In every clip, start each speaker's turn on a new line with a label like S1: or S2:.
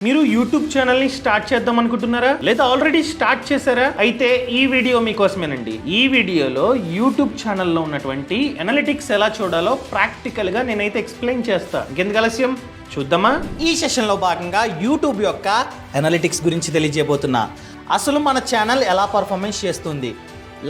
S1: మీరు యూట్యూబ్ ఛానల్ని స్టార్ట్ చేద్దాం అనుకుంటున్నారా లేదా ఆల్రెడీ స్టార్ట్ చేశారా? అయితే ఈ వీడియో మీకోసమేనండి. ఈ వీడియోలో యూట్యూబ్ ఛానల్లో ఉన్నటువంటి అనలిటిక్స్ ఎలా చూడాలో ప్రాక్టికల్గా నేనైతే ఎక్స్ప్లెయిన్ చేస్తా. ఇంకెందుకు ఆలస్యం, చూద్దామా?
S2: ఈ సెషన్లో భాగంగా యూట్యూబ్ యొక్క అనలిటిక్స్ గురించి తెలియజేయబోతున్నా. అసలు మన ఛానల్ ఎలా పర్ఫార్మెన్స్ చేస్తుంది,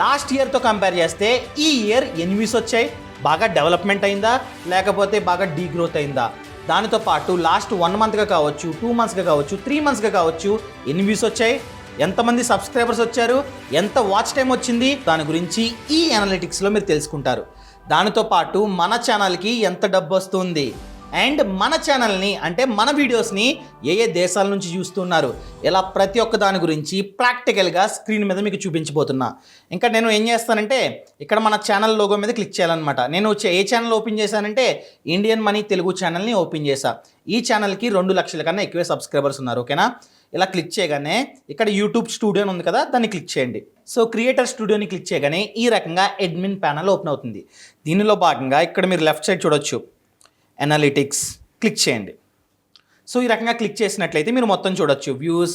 S2: లాస్ట్ ఇయర్తో కంపేర్ చేస్తే ఈ ఇయర్ ఎన్ని వ్యూస్ వచ్చాయి, బాగా డెవలప్మెంట్ అయిందా లేకపోతే బాగా డీగ్రోత్ అయిందా, దానితో పాటు లాస్ట్ 1 మంత్గా కావచ్చు, 2 మంత్స్గా కావచ్చు, 3 మంత్స్గా కావచ్చు ఎన్ని వ్యూస్ వచ్చాయి, ఎంతమంది సబ్స్క్రైబర్స్ వచ్చారు, ఎంత వాచ్ టైం వచ్చింది, దాని గురించి ఈ అనలిటిక్స్లో మీరు తెలుసుకుంటారు. దానితో పాటు మన ఛానల్కి ఎంత డబ్బు వస్తుంది అండ్ మన ఛానల్ని అంటే మన వీడియోస్ని ఏ ఏ దేశాల నుంచి చూస్తున్నారు, ఇలా ప్రతి ఒక్క దాని గురించి ప్రాక్టికల్గా స్క్రీన్ మీద మీకు చూపించబోతున్నా. ఇంకా నేను ఏం చేస్తానంటే ఇక్కడ మన ఛానల్ లోగో మీద క్లిక్ చేయాలన్నమాట. నేను ఏ ఛానల్ ఓపెన్ చేశానంటే ఇండియన్ మనీ తెలుగు ఛానల్ని ఓపెన్ చేశా. ఈ ఛానల్కి 2 లక్షల కన్నా ఎక్కువే సబ్స్క్రైబర్స్ ఉన్నారు. ఓకేనా? ఇలా క్లిక్ చేయగానే ఇక్కడ యూట్యూబ్ స్టూడియో ఉంది కదా, దాన్ని క్లిక్ చేయండి. సో క్రియేటర్ స్టూడియోని క్లిక్ చేయగానే ఈ రకంగా అడ్మిన్ ప్యానల్ ఓపెన్ అవుతుంది. దీనిలో భాగంగా ఇక్కడ మీరు లెఫ్ట్ సైడ్ చూడొచ్చు అనలిటిక్స్, క్లిక్ చేయండి. సో ఈ రకంగా క్లిక్ చేసినట్లయితే మీరు మొత్తం చూడొచ్చు, వ్యూస్,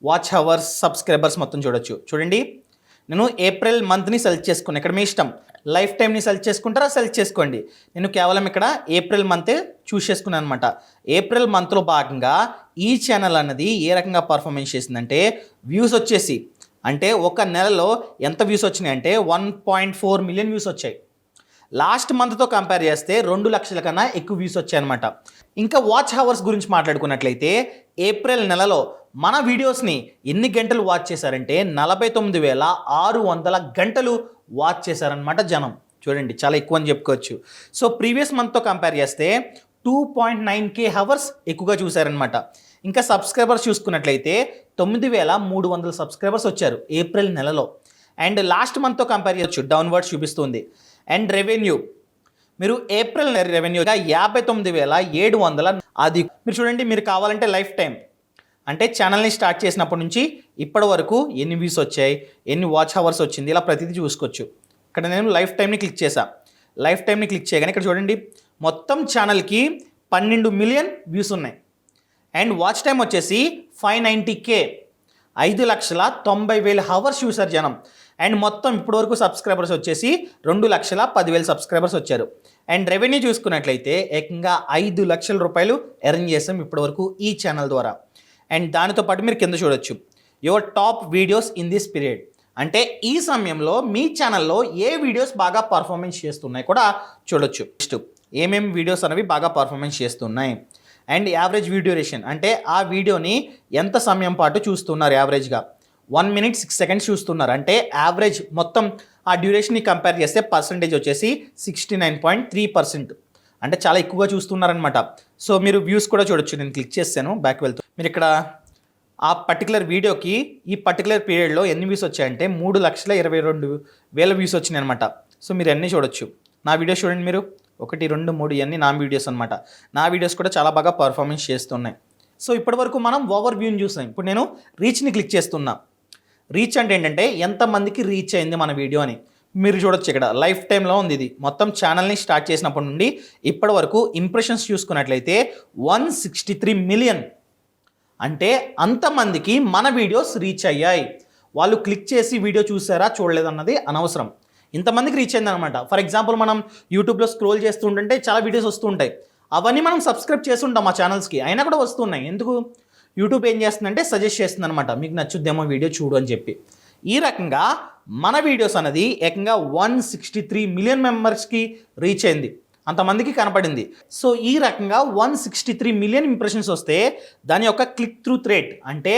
S2: వాచ్ అవర్స్, సబ్స్క్రైబర్స్ మొత్తం చూడొచ్చు. చూడండి, నేను ఏప్రిల్ మంత్ని సెలెక్ట్ చేసుకున్నాను. ఇక్కడ మీ ఇష్టం, లైఫ్ టైంని సెలెక్ట్ చేసుకుంటారా సెలెక్ట్ చేసుకోండి. నేను కేవలం ఇక్కడ ఏప్రిల్ మంతే చూస్ చేసుకున్నాను అనమాట. ఏప్రిల్ మంత్లో భాగంగా ఈ ఛానల్ అన్నది ఏ రకంగా పర్ఫార్మెన్స్ చేసిందంటే వ్యూస్ వచ్చేసి అంటే ఒక నెలలో ఎంత వ్యూస్ వచ్చినాయి అంటే 1.4 మిలియన్ వ్యూస్ వచ్చాయి. లాస్ట్ మంత్తో కంపేర్ చేస్తే 2 లక్షల కన్నా ఎక్కువ వ్యూస్ వచ్చాయన్నమాట. ఇంకా వాచ్ అవర్స్ గురించి మాట్లాడుకున్నట్లయితే ఏప్రిల్ నెలలో మన వీడియోస్ని ఎన్ని గంటలు వాచ్ చేశారంటే 49,600 గంటలు వాచ్ చేశారనమాట జనం. చూడండి, చాలా ఎక్కువ అని చెప్పుకోవచ్చు. సో ప్రీవియస్ మంత్తో కంపేర్ చేస్తే 2.9K అవర్స్ ఎక్కువగా చూశారనమాట. ఇంకా సబ్స్క్రైబర్స్ చూసుకున్నట్లయితే 9,300 సబ్స్క్రైబర్స్ వచ్చారు ఏప్రిల్ నెలలో. అండ్ లాస్ట్ మంత్తో కంపేర్ చేయొచ్చు, డౌన్వర్డ్స్ చూపిస్తుంది. అండ్ రెవెన్యూ మీరు ఏప్రిల్ రెవెన్యూగా 59,700. అది మీరు చూడండి, మీరు కావాలంటే లైఫ్ టైం అంటే ఛానల్ని స్టార్ట్ చేసినప్పటి నుంచి ఇప్పటి వరకు ఎన్ని వ్యూస్ వచ్చాయి, ఎన్ని వాచ్ అవర్స్ వచ్చింది, ఇలా ప్రతిదీ చూసుకోవచ్చు. ఇక్కడ నేను లైఫ్ టైంని క్లిక్ చేశాను. లైఫ్ టైంని క్లిక్ చేయగానే ఇక్కడ చూడండి మొత్తం ఛానల్కి 12 మిలియన్ వ్యూస్ ఉన్నాయి. అండ్ వాచ్ టైం వచ్చేసి 590K, 5,90,000 అవర్స్ చూసారు జనం. అండ్ మొత్తం ఇప్పటివరకు సబ్స్క్రైబర్స్ వచ్చేసి 2,10,000 సబ్స్క్రైబర్స్ వచ్చారు. అండ్ రెవెన్యూ చూసుకున్నట్లయితే ఏకంగా 5 లక్షల రూపాయలు ఎర్న్ చేసాం ఇప్పటివరకు ఈ ఛానల్ ద్వారా. అండ్ దానితో పాటు మీరు కింద చూడొచ్చు your top videos in this period, అంటే ఈ సమయంలో మీ ఛానల్లో ఏ వీడియోస్ బాగా పర్ఫార్మెన్స్ చేస్తున్నాయి కూడా చూడొచ్చు. నెక్స్ట్ ఏమేమి వీడియోస్ అనేవి బాగా పర్ఫార్మెన్స్ చేస్తున్నాయి. అండ్ యావరేజ్ వీడియో డ్యూరేషన్ అంటే ఆ వీడియోని ఎంత సమయం పాటు చూస్తున్నారు, యావరేజ్గా 1 minute 6 seconds చూస్తున్నారు. అంటే యావరేజ్ మొత్తం ఆ డ్యూరేషన్ని కంపేర్ చేస్తే పర్సంటేజ్ వచ్చేసి 69.3%, అంటే చాలా ఎక్కువగా చూస్తున్నారనమాట. సో మీరు వ్యూస్ కూడా చూడొచ్చు. నేను క్లిక్ చేస్తాను, బ్యాక్ వెళ్తూ మీరు ఇక్కడ ఆ పర్టికులర్ వీడియోకి ఈ పర్టికులర్ పీరియడ్లో ఎన్ని వ్యూస్ వచ్చాయంటే 3,22,000 వ్యూస్ వచ్చినాయి అనమాట. సో మీరు అన్నీ చూడొచ్చు. నా వీడియోస్ చూడండి, మీరు 1, 2, 3 ఇవన్నీ నా వీడియోస్ అనమాట. నా వీడియోస్ కూడా చాలా బాగా పర్ఫార్మెన్స్ చేస్తున్నాయి. సో ఇప్పటివరకు మనం ఓవర్ వ్యూని చూసాం. ఇప్పుడు నేను రీచ్ని క్లిక్ చేస్తున్నా. రీచ్ అంటే ఏంటంటే ఎంతమందికి రీచ్ అయింది మన వీడియో అని మీరు చూడొచ్చు. ఇక్కడ లైఫ్ టైంలో ఉంది ఇది. మొత్తం ఛానల్ని స్టార్ట్ చేసినప్పటి నుండి ఇప్పటి వరకు ఇంప్రెషన్స్ చూసుకున్నట్లయితే 163 మిలియన్, అంటే అంతమందికి మన వీడియోస్ రీచ్ అయ్యాయి. వాళ్ళు క్లిక్ చేసి వీడియో చూసారా చూడలేదన్నది అనవసరం, ఇంతమందికి రీచ్ అయింది అనమాట. ఫర్ ఎగ్జాంపుల్ మనం యూట్యూబ్లో స్క్రోల్ చేస్తుంటే చాలా వీడియోస్ వస్తుంటాయి, అవన్నీ మనం సబ్స్క్రైబ్ చేస్తుంటాం మా ఛానల్స్కి, అయినా కూడా వస్తున్నాయి. ఎందుకు? యూట్యూబ్ ఏం చేస్తుందంటే సజెస్ట్ చేస్తుంది అనమాట, మీకు నచ్చుద్దేమో వీడియో చూడు అని చెప్పి. ఈ రకంగా మన వీడియోస్ అనేది ఏకంగా 163 మిలియన్ మెంబర్స్కి రీచ్ అయింది, అంతమందికి కనపడింది. సో ఈ రకంగా 163 మిలియన్ ఇంప్రెషన్స్ వస్తే దాని యొక్క క్లిక్ త్రూ రేట్ అంటే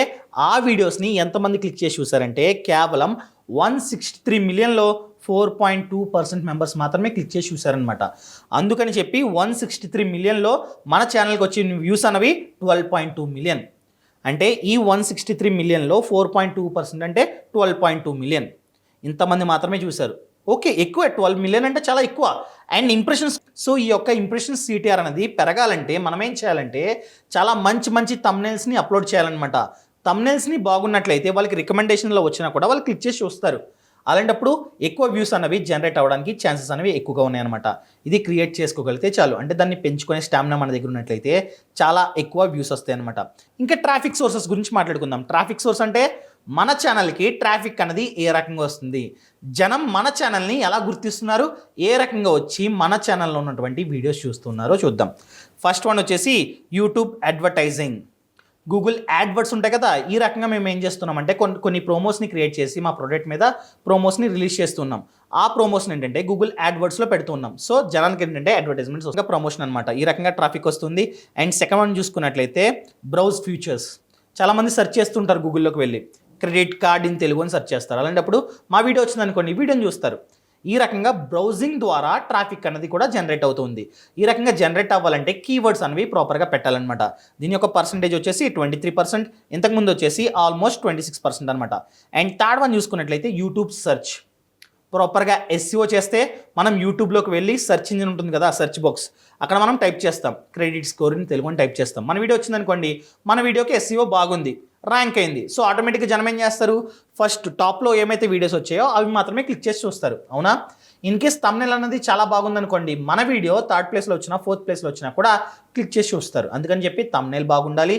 S2: ఆ వీడియోస్ని ఎంతమంది క్లిక్ చేసి చూసారంటే కేవలం 163 మిలియన్లో 4.2% మెంబర్స్ మాత్రమే క్లిక్ చేసి చూసారనమాట. అందుకని చెప్పి 163 మిలియన్లో మన ఛానల్కి వచ్చిన వ్యూస్ అనేవి 12.2 మిలియన్, అంటే ఈ 163 మిలియన్లో 4.2% అంటే 12.2 మిలియన్ ఇంతమంది మాత్రమే చూశారు. ఓకే, ఎక్కువ 12 మిలియన్ అంటే చాలా ఎక్కువ. అండ్ ఇంప్రెషన్స్, సో ఈ యొక్క ఇంప్రెషన్స్ CTR అనేది పెరగాలంటే మనం ఏం చేయాలంటే చాలా మంచి మంచి థంబ్నెయిల్స్ని అప్లోడ్ చేయాలన్నమాట. థంబ్నెయిల్స్ని బాగున్నట్లయితే వాళ్ళకి రికమెండేషన్లో వచ్చినా కూడా వాళ్ళు క్లిక్ చేసి చూస్తారు. అలాంటప్పుడు ఎక్కువ వ్యూస్ అనేవి జనరేట్ అవ్వడానికి ఛాన్సెస్ అనేవి ఎక్కువగా ఉన్నాయన్నమాట. ఇది క్రియేట్ చేసుకోగలిగితే చాలు, అంటే దాన్ని పెంచుకునే స్టామినా మన దగ్గర ఉన్నట్లయితే చాలా ఎక్కువ వ్యూస్ వస్తాయి అనమాట. ఇంకా ట్రాఫిక్ సోర్సెస్ గురించి మాట్లాడుకుందాం. ట్రాఫిక్ సోర్స్ అంటే మన ఛానల్కి ట్రాఫిక్ అనేది ఏ రకంగా వస్తుంది, జనం మన ఛానల్ని ఎలా గుర్తిస్తున్నారు, ఏ రకంగా వచ్చి మన ఛానల్లో ఉన్నటువంటి వీడియోస్ చూస్తున్నారో చూద్దాం. ఫస్ట్ వన్ వచ్చేసి యూట్యూబ్ అడ్వర్టైజింగ్, గూగుల్ యాడ్వర్డ్స్ ఉంటాయి కదా. ఈ రకంగా మేము ఏం చేస్తున్నామంటే కొన్ని ప్రోమోస్ని క్రియేట్ చేసి మా ప్రోడక్ట్ మీద ప్రోమోస్ని రిలీజ్ చేస్తున్నాం. ఆ ప్రమోషన్ ఏంటంటే గూగుల్ యాడ్వర్డ్స్లో పెడుతున్నాం. సో జనానికి ఏంటంటే అడ్వర్టైజ్మెంట్స్ ఒక ప్రమోషన్ అనమాట. ఈ రకంగా ట్రాఫిక్ వస్తుంది. అండ్ సెకండ్ వన్ చూసుకున్నట్లయితే బ్రౌజ్ ఫ్యూచర్స్. చాలామంది సెర్చ్ చేస్తుంటారు గూగుల్లోకి వెళ్ళి క్రెడిట్ కార్డ్ ఇన్ తెలుగు అని సెర్చ్ చేస్తారు. అలాంటప్పుడు మా వీడియో వచ్చిందనుకోండి, వీడియోని చూస్తారు. ఈ రకంగా బ్రౌజింగ్ ద్వారా ట్రాఫిక్ అనేది కూడా జనరేట్ అవుతుంది. ఈ రకంగా జనరేట్ అవ్వాలంటే కీవర్డ్స్ అనేవి ప్రాపర్గా పెట్టాలన్నమాట. దీని యొక్క పర్సంటేజ్ వచ్చేసి 23%, ఇంతకుముందు వచ్చేసి ఆల్మోస్ట్ 26% అనమాట. అండ్ థర్డ్ వన్ చూసుకున్నట్లయితే యూట్యూబ్ సెర్చ్. ప్రాపర్గా SEO చేస్తే మనం యూట్యూబ్లోకి వెళ్ళి సెర్చ్ ఇంజిన్ ఉంటుంది కదా, సెర్చ్ బాక్స్, అక్కడ మనం టైప్ చేస్తాం క్రెడిట్ స్కోర్ ఇన్ తెలుగు అని టైప్ చేస్తాం. మన వీడియో వచ్చిందనుకోండి, మన వీడియోకి SEO బాగుంది, ర్యాంక్ అయింది. సో ఆటోమేటిక్గా జనం ఏం చేస్తారు, ఫస్ట్ టాప్లో ఏమైతే వీడియోస్ వచ్చాయో అవి మాత్రమే క్లిక్ చేసి చూస్తారు. అవునా? ఇన్ కేస్ థంబ్నెయిల్ అనేది చాలా బాగుందనుకోండి, మన వీడియో థర్డ్ ప్లేస్లో వచ్చినా ఫోర్త్ ప్లేస్లో వచ్చినా కూడా క్లిక్ చేసి చూస్తారు. అందుకని చెప్పి థంబ్నెయిల్ బాగుండాలి,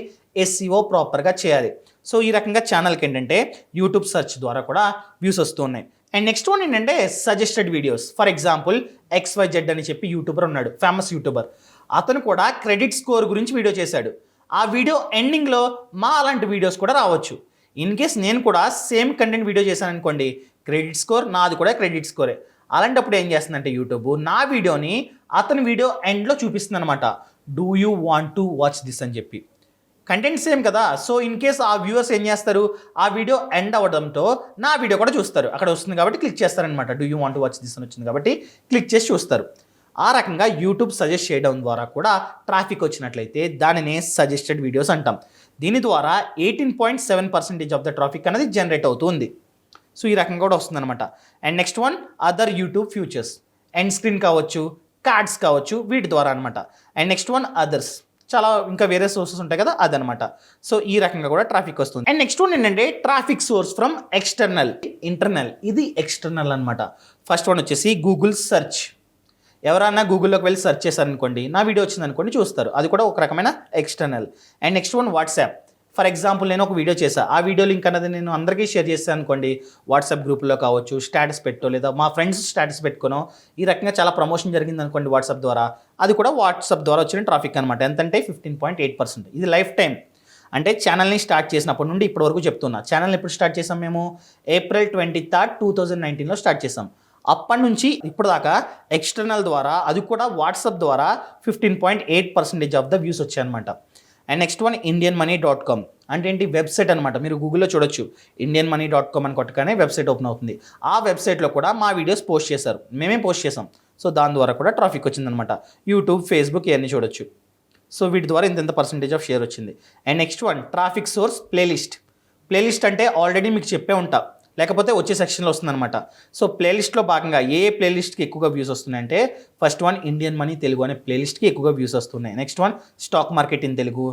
S2: SEO ప్రాపర్గా చేయాలి. సో ఈ రకంగా ఛానల్కి ఏంటంటే యూట్యూబ్ సెర్చ్ ద్వారా కూడా వ్యూస్ వస్తూ ఉన్నాయి. అండ్ నెక్స్ట్ వన్ ఏంటంటే suggested videos. For example XYZ అని చెప్పి యూట్యూబర్ ఉన్నాడు, ఫేమస్ యూట్యూబర్. అతను కూడా క్రెడిట్ స్కోర్ గురించి వీడియో చేశాడు. ఆ వీడియో ఎండింగ్లో మా అలాంటి వీడియోస్ కూడా రావచ్చు. ఇన్ కేస్ నేను కూడా సేమ్ కంటెంట్ వీడియో చేశాను అనుకోండి, క్రెడిట్ స్కోర్ నాది కూడా క్రెడిట్ స్కోరే. అలాంటప్పుడు ఏం చేస్తుందంటే యూట్యూబ్ నా వీడియోని అతని వీడియో ఎండ్లో చూపిస్తుంది అనమాట. Do you want to watch this అని చెప్పి. కంటెంట్ సేమ్ కదా. సో ఇన్ కేస్ ఆ వ్యూవర్స్ ఏం చేస్తారు, ఆ వీడియో ఎండ్ అవ్వడంతో నా వీడియో కూడా చూస్తారు. అక్కడ వస్తుంది కాబట్టి క్లిక్ చేస్తారనమాట. Do you want to watch this అని వచ్చింది కాబట్టి క్లిక్ చేసి చూస్తారు. ఆ రకంగా యూట్యూబ్ సజెస్ట్ చేయడం ద్వారా కూడా ట్రాఫిక్ వచ్చినట్లయితే దానినే సజెస్టెడ్ వీడియోస్ అంటాం. దీని ద్వారా 18.7% ఆఫ్ ద ట్రాఫిక్ అనేది జనరేట్ అవుతుంది. సో ఈ రకంగా కూడా వస్తుందన్నమాట. And next one other YouTube futures. End screen కావచ్చు, కార్డ్స్ కావచ్చు, వీటి ద్వారా అనమాట. అండ్ నెక్స్ట్ వన్ అదర్స్, చాలా ఇంకా వేరే సోర్సెస్ ఉంటాయి కదా, అదనమాట. సో ఈ రకంగా కూడా ట్రాఫిక్ వస్తుంది. అండ్ నెక్స్ట్ వన్ ఏంటంటే traffic source from external, internal. ఇది ఎక్స్టర్నల్ అనమాట. ఫస్ట్ వన్ వచ్చేసి గూగుల్ సెర్చ్. ఎవరైనా గూగుల్లోకి వెళ్ళి సెర్చ్ చేశారనుకోండి, నా వీడియో వచ్చిందనుకోండి చూస్తారు. అది కూడా ఒక రకమైన external. And next one WhatsApp. For example నేను ఒక వీడియో చేశాను, ఆ వీడియో లింక్ అనేది నేను అందరికీ షేర్ చేస్తాను అనుకోండి, వాట్సాప్ గ్రూప్లో కావచ్చు, స్టేటస్ పెట్టో లేదా మా ఫ్రెండ్స్ స్టేటస్ పెట్టుకోనో, ఈ రకంగా చాలా ప్రమోషన్ జరిగింది అనుకోండి వాట్సాప్ ద్వారా, అది కూడా వాట్సాప్ ద్వారా వచ్చిన ట్రాఫిక్ అనమాట. ఎంతంటే 15.8%. ఇది లైఫ్ టైం. అంటే ఛానల్ని స్టార్ట్ చేసినప్పటి నుండి ఇప్పటి వరకు చెప్తున్నా. ఛానల్ని ఎప్పుడు స్టార్ట్ చేసాం మేము? April 23rd, 2019లో స్టార్ట్ చేసాం. అప్పటి నుంచి ఇప్పుడు దాకా ఎక్స్టర్నల్ ద్వారా, అది కూడా వాట్సాప్ ద్వారా 15.8% ఆఫ్ ద వ్యూస్ వచ్చాయన్నమాట. And next one indianmoney.com. అంటే ఏంటి? వెబ్సైట్ అనమాట. మీరు గూగుల్లో చూడొచ్చు, indianmoney.com అని కొట్టగానే వెబ్సైట్ ఓపెన్ అవుతుంది. ఆ వెబ్సైట్లో కూడా మా వీడియోస్ పోస్ట్ చేశారు, మేమే పోస్ట్ చేసాం. సో దాని ద్వారా కూడా ట్రాఫిక్ వచ్చిందనమాట. యూట్యూబ్, ఫేస్బుక్ ఇవన్నీ చూడొచ్చు. సో వీటి ద్వారా ఇంత పర్సెంటేజ్ ఆఫ్ షేర్ వచ్చింది. And next one traffic source playlist. Playlist అంటే ఆల్రెడీ మీకు చెప్పే ఉంటా, లేకపోతే వచ్చే సెక్షన్లో వస్తుందన్నమాట. సో ప్లేలిస్ట్లో భాగంగా ఏ ప్లేలిస్ట్కి ఎక్కువగా వ్యూస్ వస్తున్నాయంటే first one Indian money Telugu అనే ప్లేలిస్ట్కి ఎక్కువగా వ్యూస్ వస్తున్నాయి. Next one stock market in Telugu,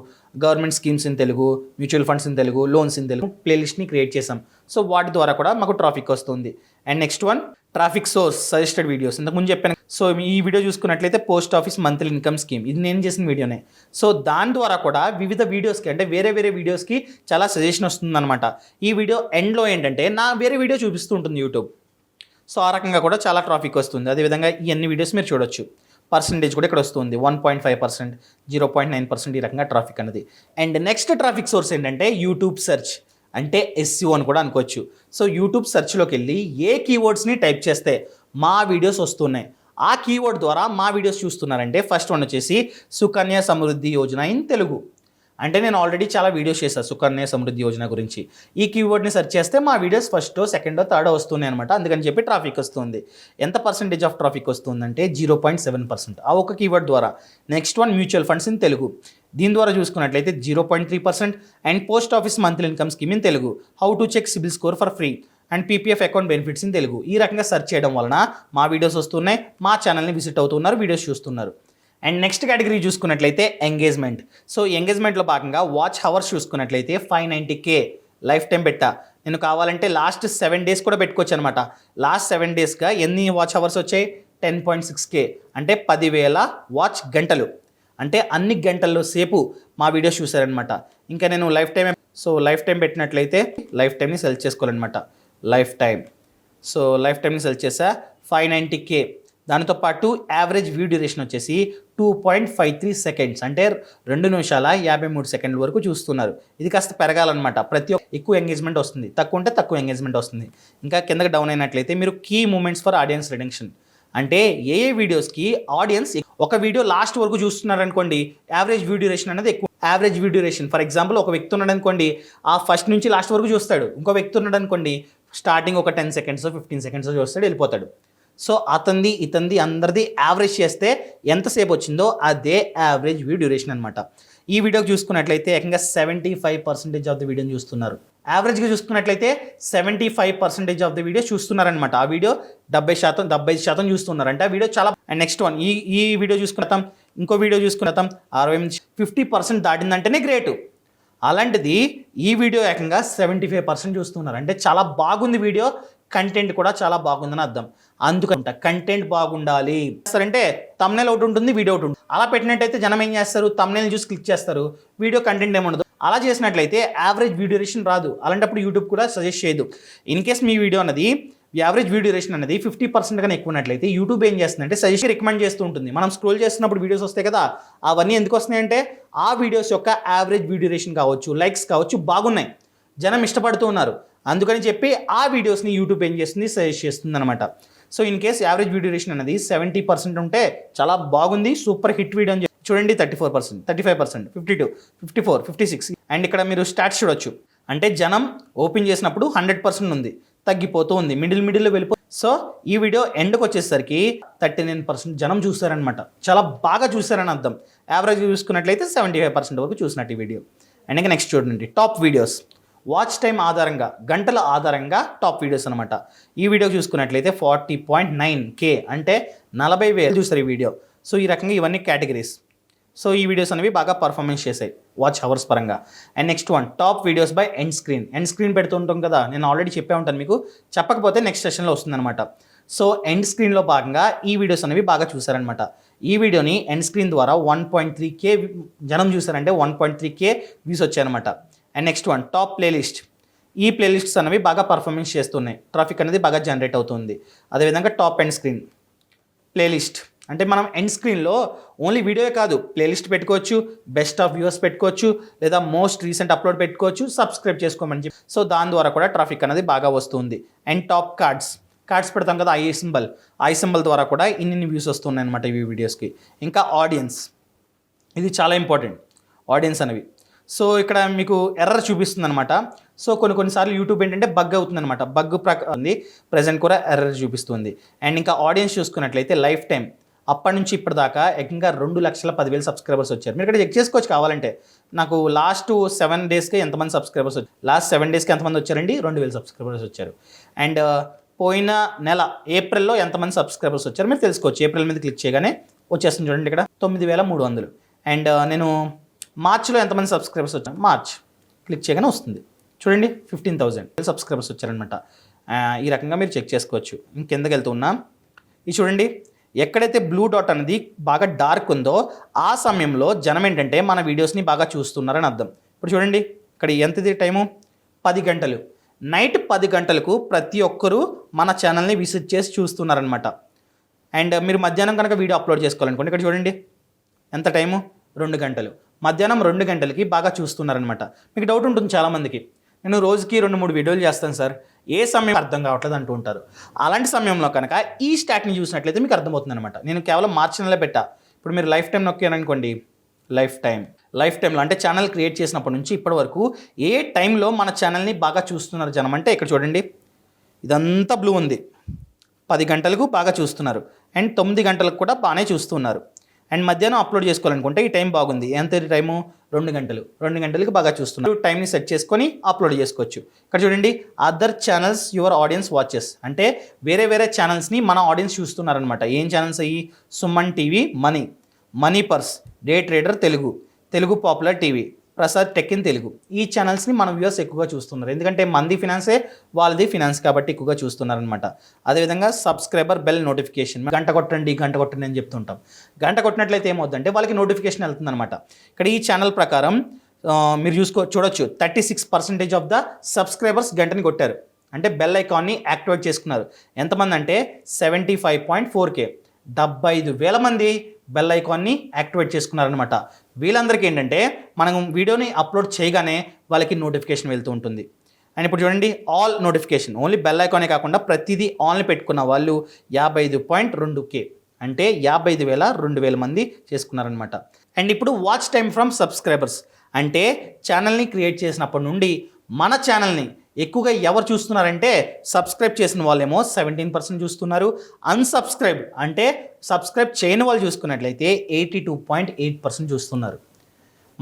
S2: government schemes in Telugu, mutual funds in Telugu, loans in Telugu ప్లేలిస్ట్ని క్రియేట్ చేసాం. సో వాటి ద్వారా కూడా మాకు ట్రాఫిక్ వస్తుంది. And next one traffic source suggested videos. ఇంతకుముందు చెప్పాను. సో ఈ వీడియో చూసుకున్నట్లయితే post office monthly income scheme, ఇది నేను చేసిన వీడియోనే. సో దాని ద్వారా కూడా వివిధ వీడియోస్కి, అంటే వేరే వేరే వీడియోస్కి చాలా సజెషన్ వస్తుందన్నమాట. ఈ వీడియో ఎండ్లో ఏంటంటే నా వేరే వీడియో చూపిస్తూ ఉంటుంది యూట్యూబ్. సో ఆ రకంగా కూడా చాలా ట్రాఫిక్ వస్తుంది. అదేవిధంగా ఈ అన్ని వీడియోస్ మీరు చూడొచ్చు. పర్సంటేజ్ కూడా ఇక్కడ వస్తుంది 1.5%, 0.9% ఈ రకంగా ట్రాఫిక్ అనేది. అండ్ నెక్స్ట్ ట్రాఫిక్ సోర్స్ ఏంటంటే యూట్యూబ్ సెర్చ్, అంటే SEO అని కూడా అనుకోవచ్చు. సో యూట్యూబ్ సెర్చ్లోకి వెళ్ళి ఏ కీవర్డ్స్ని టైప్ చేస్తే మా వీడియోస్ వస్తున్నాయి, ఆ కీవర్డ్ ద్వారా మా వీడియోస్ చూస్తున్నారంటే ఫస్ట్ వన్ వచ్చేసి సుకన్య సమృద్ధి యోజన ఇన్ తెలుగు. అంటే నేను ఆల్రెడీ చాలా వీడియోస్ చేశాను సుకన్య సమృద్ధి యోజన గురించి. ఈ కీవర్డ్ని సెర్చ్ చేస్తే మా వీడియోస్ ఫస్టో, సెకండో, థర్డో వస్తున్నాయి అనమాట. అందుకని చెప్పి ట్రాఫిక్ వస్తుంది. ఎంత పర్సెంటేజ్ ఆఫ్ ట్రాఫిక్ వస్తుందంటే 0.7%, ఆ ఒక కీవర్డ్ ద్వారా. Next one mutual funds in Telugu. దీని ద్వారా చూసుకున్నట్లయితే 0.3%. And post office monthly income scheme in Telugu, how to check CIBIL score for free, and PPF account benefits in Telugu. ఈ రకంగా సెర్చ్ చేయడం వలన మా వీడియోస్ వస్తున్నాయి, మా ఛానల్ని విజిట్ అవుతున్నారు, వీడియోస్ చూస్తున్నారు. అండ్ నెక్స్ట్ కేటగిరీ చూసుకున్నట్లయితే ఎంగేజ్మెంట్. సో ఎంగేజ్మెంట్లో భాగంగా వాచ్ హవర్స్ చూసుకున్నట్లయితే 590K లైఫ్ టైం పెట్టా. నేను కావాలంటే లాస్ట్ 7 డేస్ కూడా పెట్టుకోవచ్చు అనమాట. లాస్ట్ 7 డేస్గా ఎన్ని వాచ్ అవర్స్ వచ్చాయి? 10.6K, అంటే 10,000 వాచ్ గంటలు. అంటే అన్ని గంటల్లో సేపు మా వీడియోస్ చూసారనమాట. ఇంకా నేను లైఫ్ టైం పెట్టినట్లయితే లైఫ్ టైంని సెలెక్ట్ చేసుకోవాలన్నమాట. లైఫ్ టైంని సెలెక్ట్ చేసా 590K. దానితో పాటు యావరేజ్ వ్యూ డ్యూరేషన్ వచ్చేసి 2.53 సెకండ్స్, అంటే 2 నిమిషాల 53 సెకండ్ల వరకు చూస్తున్నారు. ఇది కాస్త పెరగాలన్నమాట. ఎక్కువ ఎంగేజ్మెంట్ వస్తుంది, తక్కువ ఉంటే తక్కువ ఎంగేజ్మెంట్ వస్తుంది. ఇంకా కిందకి డౌన్ అయినట్లయితే మీరు key moments for audience retention, అంటే ఏ వీడియోస్కి ఆడియన్స్ ఒక వీడియో లాస్ట్ వరకు చూస్తున్నారు అనుకోండి, యావరేజ్ వ్యూ డ్యూరేషన్ అనేది ఎక్కువ. Average view duration for example, ఒక వ్యక్తి ఉన్నాడు అనుకోండి, ఆ ఫస్ట్ నుంచి లాస్ట్ వరకు చూస్తాడు. ఇంకో వ్యక్తి ఉన్నాడు అనుకోండి, స్టార్టింగ్ ఒక 10 సెకండ్స్ 15 సెకండ్స్ చూస్తాడు, వెళ్ళిపోతాడు. సో ఇతంది అందరిది యావరేజ్ చేస్తే ఎంతసేపు వచ్చిందో అదే యావరేజ్ వ్యూ డ్యూరేషన్ అనమాట. ఈ వీడియోకి చూసుకున్నట్లయితే ఏకంగా 75% ఆఫ్ ది వీడియోని చూస్తున్నారు. యావరేజ్గా చూసుకున్నట్లయితే 75% ఆఫ్ ది వీడియో చూస్తున్నారనమాట. ఆ వీడియో 75% చూస్తున్నారు, అంటే ఆ వీడియో చాలా. అండ్ నెక్స్ట్ వన్, ఈ వీడియో చూసుకున్నాం, ఇంకో వీడియో చూసుకున్నాం 50% దాటిందంటేనే గ్రేటు. అలాంటిది ఈ వీడియో ఏకంగా 75% చూస్తున్నారు, అంటే చాలా బాగుంది వీడియో. కంటెంట్ కూడా చాలా బాగుందని అర్థం. అందుకంట కంటెంట్ బాగుండాలి అంటే తమ్నెల్ ఒకటి ఉంటుంది, వీడియో ఒకటి ఉంటుంది. అలా పెట్టినట్టయితే జనం ఏం చేస్తారు? తమ్నెల్ చూసి క్లిక్ చేస్తారు, వీడియో కంటెంట్ ఏముండదు. అలా చేసినట్లయితే యావరేజ్ వ్యూ డ్యూరేషన్ రాదు. అలాంటప్పుడు యూట్యూబ్ కూడా సజెస్ట్ చేయదు. ఇన్ కేస్ మీ వీడియో అనేది యావరేజ్ వ్యూ డ్యూరేషన్ అనేది 50% కన్నా ఎక్కువ ఉన్నట్లయితే యూట్యూబ్ ఏం చేస్తుందంటే సజెస్ట్ రికమెండ్ చేస్తూ ఉంటుంది. మనం స్క్రోల్ చేస్తున్నప్పుడు వీడియోస్ వస్తాయి కదా, అవన్నీ ఎందుకు వస్తున్నాయంటే ఆ వీడియోస్ యొక్క యావరేజ్ వ్యూ డ్యూరేషన్ కావచ్చు, లైక్స్ కావచ్చు, బాగున్నాయి, జనం ఇష్టపడుతూ ఉన్నారు. అందుకని చెప్పి ఆ వీడియోస్ని యూట్యూబ్ ఏం చేస్తుంది? సజెస్ట్ చేస్తుంది అనమాట. So in case average view duration అనేది 70% ఉంటే చాలా బాగుంది, సూపర్ హిట్ వీడియో అని చూడండి. 34%, 35%, 52, 54, 56. అండ్ ఇక్కడ మీరు స్టాట్స్ చూడొచ్చు. అంటే జనం ఓపెన్ చేసినప్పుడు 100% ఉంది, తగ్గిపోతూ ఉంది, మిడిల్లో సో ఈ వీడియో ఎండ్కి వచ్చేసరికి 39% జనం చూస్తారనమాట. చాలా బాగా చూస్తారని అర్థం. యావరేజ్ చూసుకున్నట్లయితే 75% వరకు చూసినట్టు ఈ వీడియో. అండ్ ఇంకా నెక్స్ట్ చూడండి, టాప్ వీడియోస్. వాచ్ టైం ఆధారంగా, గంటల ఆధారంగా టాప్ వీడియోస్ అనమాట. ఈ వీడియో చూసుకున్నట్లయితే 40.9K, అంటే 40,000 చూస్తారు ఈ వీడియో. సో ఈ రకంగా ఇవన్నీ కేటగిరీస్. సో ఈ వీడియోస్ అనేవి బాగా పర్ఫార్మెన్స్ చేశాయి వాచ్ అవర్స్ పరంగా. And next one, top videos by end screen పెడుతుంటాం కదా, నేను ఆల్రెడీ చెప్పే ఉంటాను మీకు, చెప్పకపోతే నెక్స్ట్ సెషన్లో వస్తుందన్నమాట. సో ఎండ్ స్క్రీన్లో భాగంగా ఈ వీడియోస్ అనేవి బాగా చూసారనమాట. ఈ వీడియోని ఎండ్ స్క్రీన్ ద్వారా 1.3K జనం చూసారంటే 1.3K వ్యూస్ వచ్చాయన్నమాట. And next one, top playlist. ఈ ప్లేలిస్ట్స్ అనేవి బాగా పర్ఫార్మెన్స్ చేస్తున్నాయి, ట్రాఫిక్ అనేది బాగా జనరేట్ అవుతుంది. అదేవిధంగా టాప్ ఎండ్ స్క్రీన్ ప్లేలిస్ట్, అంటే మనం ఎండ్ స్క్రీన్లో ఓన్లీ వీడియోయే కాదు, ప్లేలిస్ట్ పెట్టుకోవచ్చు, బెస్ట్ ఆఫ్ వ్యూవర్స్ పెట్టుకోవచ్చు, లేదా మోస్ట్ రీసెంట్ అప్లోడ్ పెట్టుకోవచ్చు, సబ్స్క్రైబ్ చేసుకోమని చెప్పి. సో దాని ద్వారా కూడా ట్రాఫిక్ అనేది బాగా వస్తుంది. అండ్ టాప్ కార్డ్స్ పెడతాం కదా, ఐ సింబల్ ద్వారా కూడా ఇన్ని వ్యూస్ వస్తున్నాయి అనమాట ఈ వీడియోస్కి. ఇంకా ఆడియన్స్, ఇది చాలా ఇంపార్టెంట్, ఆడియన్స్ అనేవి. సో ఇక్కడ మీకు ఎర్రర్ చూపిస్తుంది అనమాట. సో కొన్నిసార్లు యూట్యూబ్ ఏంటంటే బగ్ అవుతుందన్నమాట. బగ్ ఉంది, ప్రజెంట్ కూడా ఎర్రర్ చూపిస్తుంది. అండ్ ఇంకా ఆడియన్స్ చూసుకున్నట్లయితే లైఫ్ టైం అప్పటి నుంచి ఇప్పటిదాకా ఏకంగా 2,10,000 సబ్స్క్రైబర్స్ వచ్చారు. మీరు ఇక్కడ చెక్ చేసుకోవచ్చు కావాలంటే. నాకు లాస్ట్ 7 డేస్కి ఎంతమంది సబ్స్క్రైబర్స్ వచ్చారు, లాస్ట్ 7 డేస్కి ఎంతమంది వచ్చారండి? 2,000 సబ్స్క్రైబర్స్ వచ్చారు. అండ్ పోయిన నెల ఏప్రిల్లో ఎంతమంది సబ్స్క్రైబర్స్ వచ్చారు మీరు తెలుసుకోవచ్చు. ఏప్రిల్ మీద క్లిక్ చేయగానే వచ్చేస్తుంది చూడండి, ఇక్కడ 9,300. అండ్ నేను మార్చ్లో ఎంతమంది సబ్స్క్రైబర్స్ వచ్చారు, మార్చ్ క్లిక్ చేయగానే వస్తుంది చూడండి, 15,000 సబ్స్క్రైబర్స్ వచ్చారనమాట. ఈ రకంగా మీరు చెక్ చేసుకోవచ్చు. ఇంకెందుకు వెళ్తున్నాం, ఇది చూడండి, ఎక్కడైతే బ్లూ డాట్ అనేది బాగా డార్క్ ఉందో ఆ సమయంలో జనం ఏంటంటే మన వీడియోస్ని బాగా చూస్తున్నారని అర్థం. ఇప్పుడు చూడండి, ఇక్కడ ఎంతది టైము? 10 గంటలు. నైట్ 10 గంటలకు ప్రతి ఒక్కరూ మన ఛానల్ని విజిట్ చేసి చూస్తున్నారనమాట. అండ్ మీరు మధ్యాహ్నం కనుక వీడియో అప్లోడ్ చేసుకోవాలనుకోండి, ఇక్కడ చూడండి ఎంత టైము? 2 గంటలు. మధ్యాహ్నం 2 గంటలకి బాగా చూస్తున్నారనమాట. మీకు డౌట్ ఉంటుంది చాలామందికి, నేను రోజుకి 2-3 వీడియోలు చేస్తాను సార్, ఏ సమయం అర్థం కావట్లేదు అంటూ ఉంటారు. అలాంటి సమయంలో కనుక ఈ స్టాట్ని చూసినట్లయితే మీకు అర్థమవుతుంది అనమాట. నేను కేవలం మార్చి నెలలో పెట్టా. ఇప్పుడు మీరు లైఫ్ టైం నొక్కారనుకోండి, లైఫ్ టైంలో అంటే ఛానల్ క్రియేట్ చేసినప్పటి నుంచి ఇప్పటి వరకు ఏ టైంలో మన ఛానల్ని బాగా చూస్తున్నారు జనం అంటే ఇక్కడ చూడండి, ఇదంతా బ్లూ ఉంది. 10 గంటలకు బాగా చూస్తున్నారు. అండ్ 9 గంటలకు కూడా బాగానే చూస్తున్నారు. అండ్ మధ్యాహ్నం అప్లోడ్ చేసుకోవాలనుకుంటే ఈ టైం బాగుంది. ఎంత టైము? 2 గంటలు. 2 గంటలకు బాగా చూస్తున్నారు. టైంని సెట్ చేసుకొని అప్లోడ్ చేసుకోవచ్చు. ఇక్కడ చూడండి, other channels your audience watches, అంటే వేరే ఛానల్స్ని మన ఆడియన్స్ చూస్తున్నారనమాట. ఏం ఛానల్స్ అయ్యి? Suman TV, money purse, day trader Telugu popular TV, Prasad tech in Telugu. ఈ ఛానల్స్ని మన వ్యూవర్స్ ఎక్కువగా చూస్తున్నారు, ఎందుకంటే మంది ఫినాన్సే వాళ్ళది ఫినాన్స్ కాబట్టి ఎక్కువగా చూస్తున్నారనమాట. అదేవిధంగా సబ్స్క్రైబర్ బెల్ నోటిఫికేషన్, గంట కొట్టండి అని చెప్తుంటాం. గంట కొట్టినట్లయితే ఏమవుతుందంటే వాళ్ళకి నోటిఫికేషన్ వెళ్తుందనమాట. ఇక్కడ ఈ ఛానల్ ప్రకారం మీరు చూడొచ్చు 36% ఆఫ్ ద సబ్స్క్రైబర్స్ గంటని కొట్టారు, అంటే బెల్ ఐకాన్ని యాక్టివేట్ చేసుకున్నారు. ఎంతమంది అంటే 75.4K, 75,000 మంది బెల్ ఐకాన్ని యాక్టివేట్ చేసుకున్నారనమాట. వీళ్ళందరికీ ఏంటంటే మనం వీడియోని అప్లోడ్ చేయగానే వాళ్ళకి నోటిఫికేషన్ వెళ్తూ ఉంటుంది. అండ్ ఇప్పుడు చూడండి, ఆల్ నోటిఫికేషన్, ఓన్లీ బెల్ ఐకానే కాకుండా ప్రతిదీ ఆన్లో పెట్టుకున్న వాళ్ళు 55.2K, అంటే 55,000 మంది చేసుకున్నారనమాట. అండ్ ఇప్పుడు వాచ్ టైం ఫ్రమ్ సబ్స్క్రైబర్స్, అంటే ఛానల్ని క్రియేట్ చేసినప్పటి నుండి మన ఛానల్ని ఎక్కువగా ఎవరు చూస్తున్నారంటే సబ్స్క్రైబ్ చేసిన వాళ్ళేమో 17% చూస్తున్నారు. అన్సబ్స్క్రైబ్ అంటే సబ్స్క్రైబ్ చేయని వాళ్ళు చూసుకున్నట్లయితే 82.8% చూస్తున్నారు.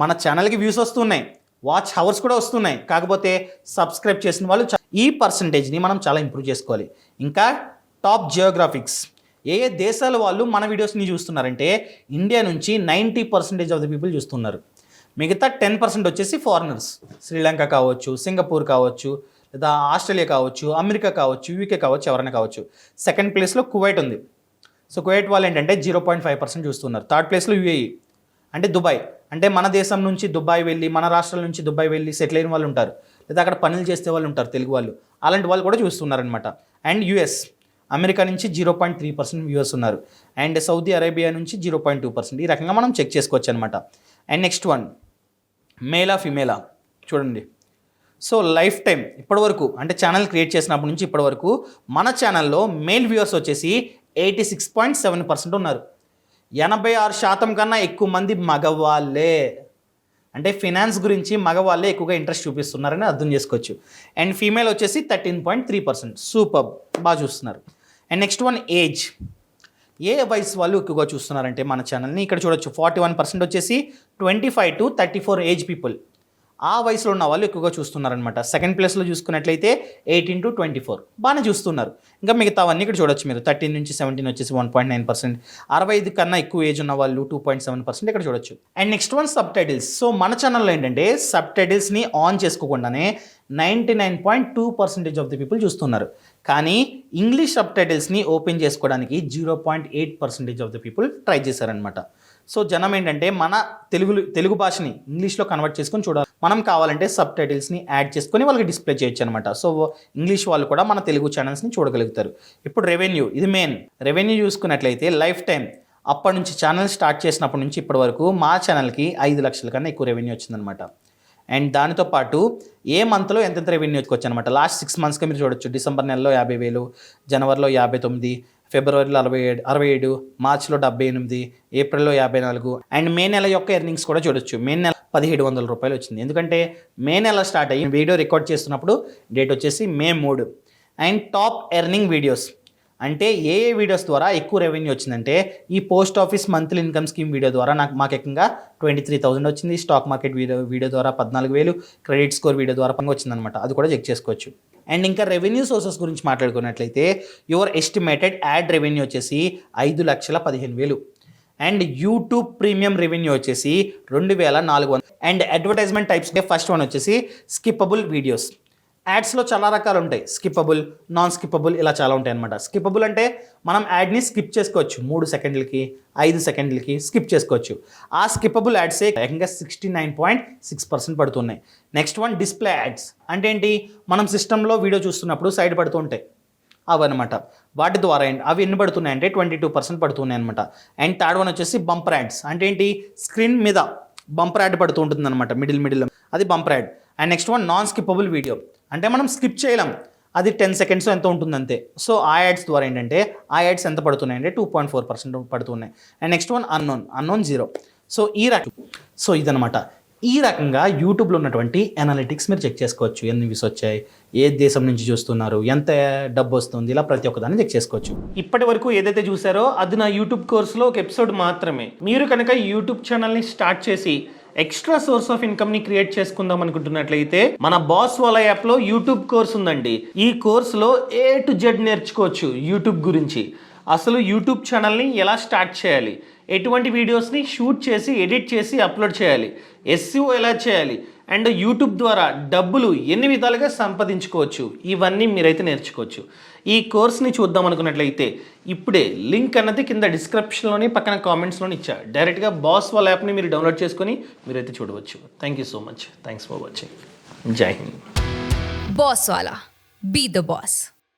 S2: మన ఛానల్కి వ్యూస్ వస్తున్నాయి, వాచ్ అవర్స్ కూడా వస్తున్నాయి, కాకపోతే సబ్స్క్రైబ్ చేసిన వాళ్ళు ఈ పర్సంటేజ్ని మనం చాలా ఇంప్రూవ్ చేసుకోవాలి. ఇంకా టాప్ జియోగ్రాఫిక్స్, ఏ ఏ దేశాల వాళ్ళు మన వీడియోస్ని చూస్తున్నారంటే ఇండియా నుంచి 90% ఆఫ్ ద పీపుల్ చూస్తున్నారు. మిగతా 10% వచ్చేసి ఫారినర్స్, శ్రీలంక కావచ్చు, సింగపూర్ కావచ్చు, లేదా ఆస్ట్రేలియా కావచ్చు, అమెరికా కావచ్చు, యూకే కావచ్చు, ఎవరైనా కావచ్చు. సెకండ్ ప్లేస్లో కువైట్ ఉంది. సో కువైట్ వాళ్ళు ఏంటంటే 0.5% చూస్తున్నారు. థర్డ్ ప్లేస్లో యూఏఈ, అంటే దుబాయ్, అంటే మన దేశం నుంచి దుబాయ్ వెళ్ళి, మన రాష్ట్రాల నుంచి దుబాయ్ వెళ్ళి సెటిల్ అయిన వాళ్ళు ఉంటారు, లేదా అక్కడ పనులు చేసే వాళ్ళు ఉంటారు తెలుగు వాళ్ళు, అలాంటి వాళ్ళు కూడా చూస్తున్నారనమాట. అండ్ యుఎస్, అమెరికా నుంచి 0.3% వ్యూవర్స్ ఉన్నారు. అండ్ సౌదీ అరేబియా నుంచి 0.2%. ఈ రకంగా మనం చెక్ చేసుకోవచ్చు అనమాట. అండ్ నెక్స్ట్ వన్, మేలా ఫిమేలా చూడండి. సో లైఫ్ టైం ఇప్పటివరకు, అంటే ఛానల్ క్రియేట్ చేసినప్పటి నుంచి ఇప్పటివరకు మన ఛానల్లో మేల్ వ్యూవర్స్ వచ్చేసి 86.7% ఉన్నారు. 86% కన్నా ఎక్కువ మంది మగవాళ్ళే, అంటే ఫినాన్స్ గురించి మగవాళ్ళే ఎక్కువగా ఇంట్రెస్ట్ చూపిస్తున్నారని అర్థం చేసుకోవచ్చు. అండ్ ఫీమేల్ వచ్చేసి 13.3%. సూపర్, బాగా చూస్తున్నారు. అండ్ నెక్స్ట్ వన్, ఏజ్, ఏ వయసు వాళ్ళు ఎక్కువగా చూస్తున్నారంటే మన ఛానల్ని ఇక్కడ చూడొచ్చు. 41% వచ్చేసి 25 to 34 ఏజ్ పీపుల్, ఆ వయసులో ఉన్న వాళ్ళు ఎక్కువగా చూస్తున్నారనమాట. సెకండ్ ప్లేస్లో చూసుకున్నట్లయితే 18 to 24 బాగానే చూస్తున్నారు. ఇంకా మిగతావన్నీ ఇక్కడ చూడొచ్చు మీరు. 13 నుంచి 17 వచ్చేసి 1.9%, 65 కన్నా ఎక్కువ ఏజ్ ఉన్న వాళ్ళు 2.7% ఇక్కడ చూడొచ్చు. And next one, subtitles. So మన ఛానల్లో ఏంటంటే సబ్ టైటిల్స్ని ఆన్ చేసుకోకుండానే 99.2% ఆఫ్ ది పీపుల్ చూస్తున్నారు. కానీ ఇంగ్లీష్ సబ్ టైటిల్స్ని ఓపెన్ చేసుకోవడానికి 0.8% ఆఫ్ ది పీపుల్ ట్రై చేశారనమాట. సో జనం ఏంటంటే మన తెలుగు భాషని ఇంగ్లీష్లో కన్వర్ట్ చేసుకొని చూడాలి. మనం కావాలంటే సబ్ టైటిల్స్ని యాడ్ చేసుకొని వాళ్ళకి డిస్ప్లే చేయొచ్చు అనమాట. సో ఇంగ్లీష్ వాళ్ళు కూడా మన తెలుగు ఛానల్స్ని చూడగలుగుతారు. ఇప్పుడు రెవెన్యూ, ఇది మెయిన్. రెవెన్యూ చూసుకున్నట్లయితే లైఫ్ టైం అప్పటి నుంచి ఛానల్ స్టార్ట్ చేసినప్పటి నుంచి ఇప్పటి వరకు మా ఛానల్కి 5 లక్షల కన్నా ఎక్కువ రెవెన్యూ వచ్చిందనమాట. అండ్ దానితో పాటు ఏ మంత్లో ఎంతెంత రెవెన్యూ వచ్చి అనమాట. లాస్ట్ 6 monthsగా మీరు చూడొచ్చు. డిసెంబర్ నెలలో 50,000, జనవరిలో 59, ఫిబ్రవరిలో 67, మార్చిలో 78, ఏప్రిల్లో 54. అండ్ మే నెల యొక్క ఎర్నింగ్స్ కూడా చూడొచ్చు. మే నెల 1,700 రూపాయలు వచ్చింది. ఎందుకంటే మే నెల స్టార్ట్ అయ్యి వీడియో రికార్డ్ చేస్తున్నప్పుడు డేట్ వచ్చేసి May 3. And top earning videos, అంటే ఏ వీడియోస్ ద్వారా ఎక్కువ రెవెన్యూ వచ్చిందంటే ఈ post office monthly income scheme video ద్వారా మాకు ఏకంగా 23,000 వచ్చింది. స్టాక్ మార్కెట్ వీడియో ద్వారా 14,000, క్రెడిట్ స్కోర్ వీడియో ద్వారా వచ్చిందనమాట. అది కూడా చెక్ చేసుకోవచ్చు. అండ్ ఇంకా రెవెన్యూ సోర్సెస్ గురించి మాట్లాడుకున్నట్లయితే యువర్ ఎస్టిమేటెడ్ యాడ్ రెవెన్యూ వచ్చేసి 5,15,000. అండ్ యూట్యూబ్ ప్రీమియం రెవెన్యూ వచ్చేసి 2,400. And advertisement types first one వచ్చేసి స్కిప్పబుల్ వీడియోస్. యాడ్స్లో చాలా రకాలు ఉంటాయి, స్కిప్పబుల్, నాన్ స్కిప్పబుల్, ఇలా చాలా ఉంటాయి అనమాట. స్కిప్పబుల్ అంటే మనం యాడ్ని స్కిప్ చేసుకోవచ్చు, 3 సెకండ్లకి 5 సెకండ్లకి స్కిప్ చేసుకోవచ్చు. ఆ స్కిప్పబుల్ యాడ్సే ఏకంగా 69.6% పడుతున్నాయి. Next one, display ads. అంటే ఏంటి, మనం సిస్టంలో వీడియో చూస్తున్నప్పుడు సైడ్ పడుతూ ఉంటాయి అవన్నమాట. వాటి ద్వారా అవి ఎన్ని పడుతున్నాయి అంటే 22% పడుతున్నాయి అనమాట. అండ్ థర్డ్ వన్ వచ్చేసి బంపర్ యాడ్స్. అంటే ఏంటి, స్క్రీన్ మీద బంపర్ యాడ్ పడుతూ ఉంటుంది అనమాట, మిడిల్ అది bumper add. And next one, non skippable video. అంటే మనం స్కిప్ చేయలేం, అది 10 seconds ఎంత ఉంటుంది అంతే. సో ఆ యాడ్స్ ద్వారా ఏంటంటే ఆ యాడ్స్ ఎంత పడుతున్నాయి అంటే 2.4% పడుతున్నాయి. And next one, unknown 0. So ఇదనమాట. ఈ రకంగా యూట్యూబ్లో ఉన్నటువంటి అనాలిటిక్స్ మీరు చెక్ చేసుకోవచ్చు. ఎన్ని వ్యూస్ వచ్చాయి, ఏ దేశం నుంచి చూస్తున్నారు, ఎంత డబ్బు వస్తుంది, ఇలా ప్రతి ఒక్కదాన్ని చెక్ చేసుకోవచ్చు.
S1: ఇప్పటి వరకు ఏదైతే చూసారో అది నా యూట్యూబ్ కోర్సులో ఒక ఎపిసోడ్ మాత్రమే. మీరు కనుక యూట్యూబ్ ఛానల్ని స్టార్ట్ చేసి ఎక్స్ట్రా సోర్స్ ఆఫ్ ఇన్కమ్ ని క్రియేట్ చేసుకుందాం అనుకుంటున్నట్లయితే మన బాస్ వాళ్ళ యాప్లో యూట్యూబ్ కోర్స్ ఉందండి. ఈ కోర్సులో A to Z నేర్చుకోవచ్చు యూట్యూబ్ గురించి. అసలు యూట్యూబ్ ఛానల్ని ఎలా స్టార్ట్ చేయాలి, ఎటువంటి వీడియోస్ని షూట్ చేసి ఎడిట్ చేసి అప్లోడ్ చేయాలి, SEO ఎలా చేయాలి, అండ్ యూట్యూబ్ ద్వారా డబ్బులు ఎన్ని విధాలుగా సంపాదించుకోవచ్చు, ఇవన్నీ మీరైతే నేర్చుకోవచ్చు. ఈ కోర్స్ని చూద్దాం అనుకున్నట్లయితే ఇప్పుడే లింక్ అన్నది కింద డిస్క్రిప్షన్లోని పక్కన కామెంట్స్లోని ఇచ్చా. డైరెక్ట్గా బాస్ వాళ్ళ యాప్ని మీరు డౌన్లోడ్ చేసుకొని మీరైతే చూడవచ్చు. Thank you so much. Thanks for watching. జై Hind.
S3: Boss Wala. Be the boss.